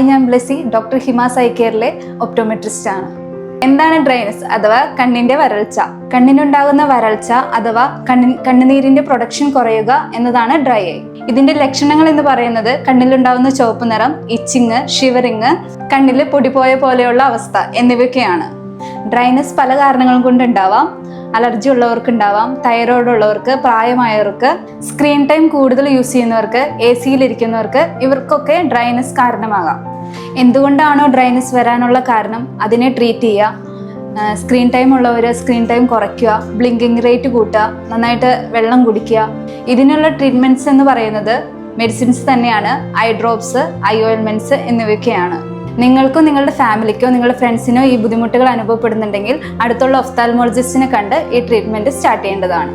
ഞാൻ Blessy, doctor ഹിമാസ് I കെയറിലെ optometrist ആണ്. എന്താണ് ഡ്രൈനസ് അഥവാ കണ്ണിന്റെ വരൾച്ച? കണ്ണിനുണ്ടാകുന്ന വരൾച്ച അഥവാ കണ്ണുനീരിന്റെ പ്രൊഡക്ഷൻ കുറയുക എന്നതാണ് ഡ്രൈ ഐ. ഇതിന്റെ ലക്ഷണങ്ങൾ എന്ന് പറയുന്നത് കണ്ണിലുണ്ടാകുന്ന ചുവപ്പ് നിറം, ഇച്ചിങ്, ഷിവറിങ്, കണ്ണില് പൊടിപോയ പോലെയുള്ള അവസ്ഥ എന്നിവയൊക്കെയാണ്. ഡ്രൈനസ് പല കാരണങ്ങൾ കൊണ്ട് ഉണ്ടാവാം. അലർജി ഉള്ളവർക്ക് ഉണ്ടാവാം, തൈറോയ്ഡ് ഉള്ളവർക്ക്, പ്രായമായവർക്ക്, സ്ക്രീൻ ടൈം കൂടുതൽ യൂസ് ചെയ്യുന്നവർക്ക്, AC-യിൽ ഇരിക്കുന്നവർക്ക്, ഇവർക്കൊക്കെ ഡ്രൈനസ് കാരണമാകാം. എന്തുകൊണ്ടാണോ ഡ്രൈനസ് വരാനുള്ള കാരണം അതിനെ ട്രീറ്റ് ചെയ്യുക. സ്ക്രീൻ ടൈം ഉള്ളവർ സ്ക്രീൻ ടൈം കുറയ്ക്കുക, ബ്ലിങ്കിങ് റേറ്റ് കൂട്ടുക, നന്നായിട്ട് വെള്ളം കുടിക്കുക. ഇതിനുള്ള ട്രീറ്റ്മെന്റ്സ് എന്ന് പറയുന്നത് മെഡിസിൻസ് തന്നെയാണ്. ഐ ഡ്രോപ്സ്, ഐ ഓയിൽമെന്റ്സ് എന്നിവയൊക്കെയാണ്. നിങ്ങൾക്കോ നിങ്ങളുടെ ഫാമിലിക്കോ നിങ്ങളുടെ ഫ്രണ്ട്സിനോ ഈ ബുദ്ധിമുട്ടുകൾ അനുഭവപ്പെടുന്നുണ്ടെങ്കിൽ അടുത്തുള്ള ഒഫ്താൽമോളജിസ്റ്റിനെ കണ്ട് ഈ ട്രീറ്റ്മെന്റ് സ്റ്റാർട്ട് ചെയ്യേണ്ടതാണ്.